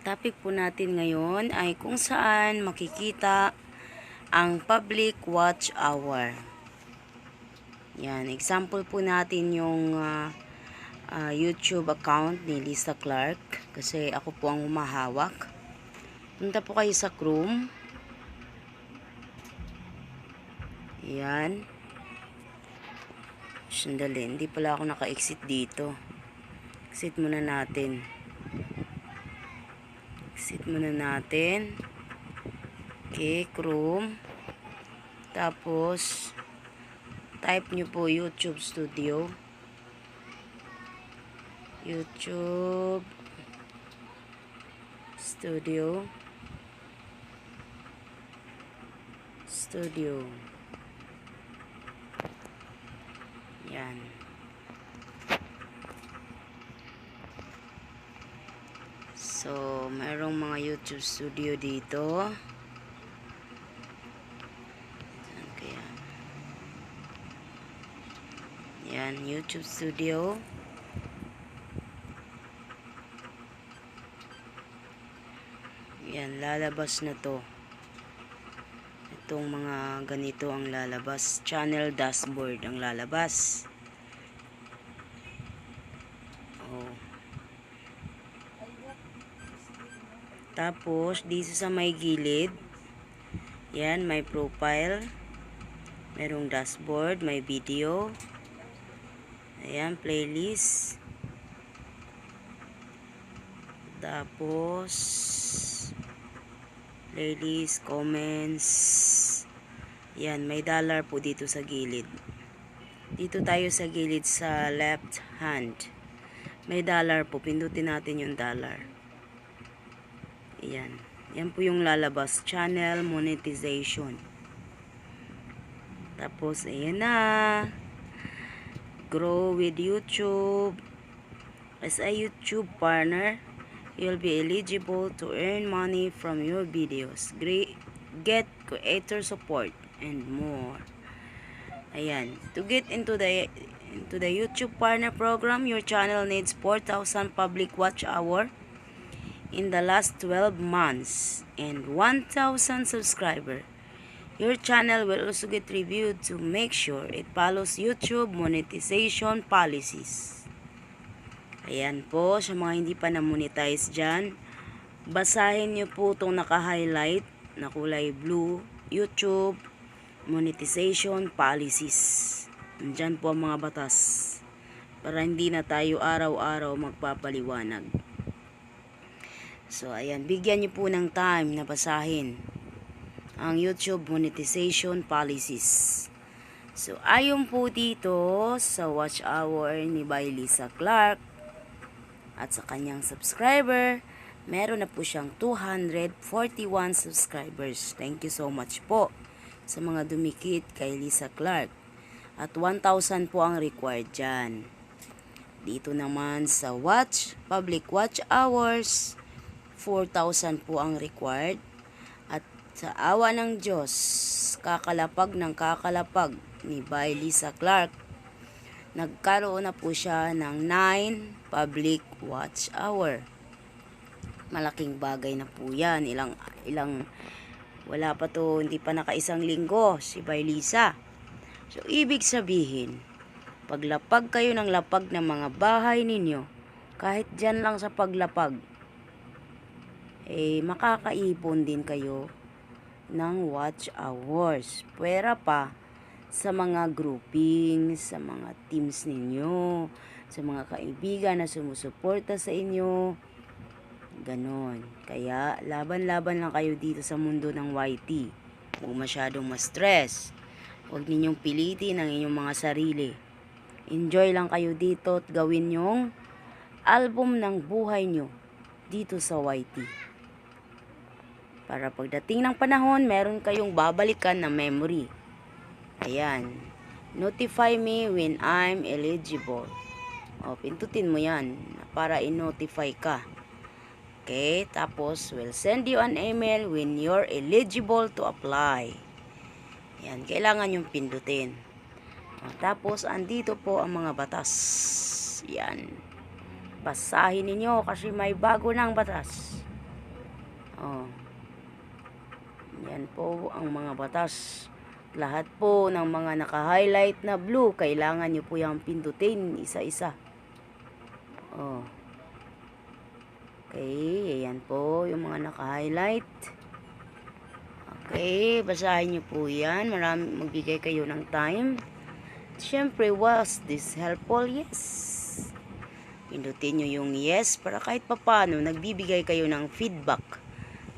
topic po natin ngayon ay kung saan makikita ang public watch hour. Yan, example po natin yung YouTube account ni Lisa Clark kasi ako po ang humahawak. Punta po kayo sa Chrome. Yan. Sandali, hindi pala ako naka-exit dito. Exit muna natin. Okay, Chrome. Tapos type nyo po YouTube Studio. Yan. So, mayroong mga YouTube Studio dito. Kaya, yan, YouTube Studio. Yan, lalabas na to. Itong mga ganito ang lalabas. Channel dashboard ang lalabas. Oh. Tapos, dito sa may gilid, yan, may profile. Merong dashboard, may video. Ayan, playlist. Tapos, playlist, comments. Yan, may dollar po dito sa gilid. Dito tayo sa gilid sa left hand. May dollar po. Pindutin natin yung dollar. Ayan. Yan po yung lalabas. Channel monetization. Tapos, ayan na. Grow with YouTube. As a YouTube partner, you'll be eligible to earn money from your videos. Get creator support and more. Ayan. To get into the YouTube partner program, your channel needs 4,000 public watch hour in the last 12 months and 1,000 subscriber. Your channel will also get reviewed to make sure it follows YouTube monetization policies. Ayan po, sa mga hindi pa na-monetize dyan, basahin nyo po itong naka-highlight na kulay blue, YouTube monetization policies. Nandyan po ang mga batas para hindi na tayo araw-araw magpapaliwanag. So, ayan, bigyan nyo po ng time na basahin ang YouTube monetization policies. So, ayon po dito sa watch hour ni Lisa Clark at sa kanyang subscriber, meron na po siyang 241 subscribers. Thank you so much po sa mga dumikit kay Lisa Clark. At 1,000 po ang required dyan. Dito naman sa public watch hours, 4,000 po ang required. At sa awa ng Diyos, kakalapag ni Lisa Clark, nagkaroon na po siya ng 9 public watch hour. Malaking bagay na po yan. Wala pa to, hindi pa nakaisang linggo si Lisa. So, ibig sabihin, paglapag kayo ng lapag ng mga bahay ninyo, kahit dyan lang sa paglapag, makakaipon din kayo ng watch hours. Pwera pa sa mga grouping, sa mga teams ninyo, sa mga kaibigan na sumusuporta sa inyo. Ganon. Kaya, laban-laban lang kayo dito sa mundo ng YT. Huwag masyadong ma-stress. Huwag ninyong pilitin ang inyong mga sarili. Enjoy lang kayo dito at gawin yung album ng buhay nyo dito sa YT. Para pagdating ng panahon, meron kayong babalikan na memory. Ayan. Notify me when I'm eligible. O, pindutin mo yan para i-notify ka. Okay, tapos we'll send you an email when you're eligible to apply. Yan, kailangan yung pindutin. Tapos, andito po ang mga batas. Yan. Basahin ninyo kasi may bago ng batas. Oh. Yan po ang mga batas. Lahat po ng mga naka-highlight na blue, kailangan nyo po yung pindutin isa-isa. Oh. Okay, ayan po yung mga naka-highlight. Okay, basahin nyo po yan. Magbigay kayo ng time. Siyempre, was this helpful? Yes. Pindutin nyo yung yes para kahit papano nagbibigay kayo ng feedback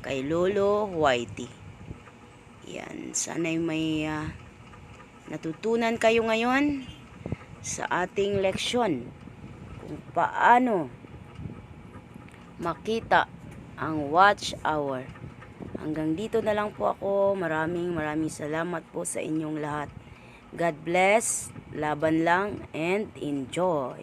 kay Lolo Whitey. Yan, sana'y may natutunan kayo ngayon sa ating leksyon kung paano makita ang watch hour. Hanggang dito na lang po ako. Maraming salamat po sa inyong lahat. God bless, laban lang, and enjoy.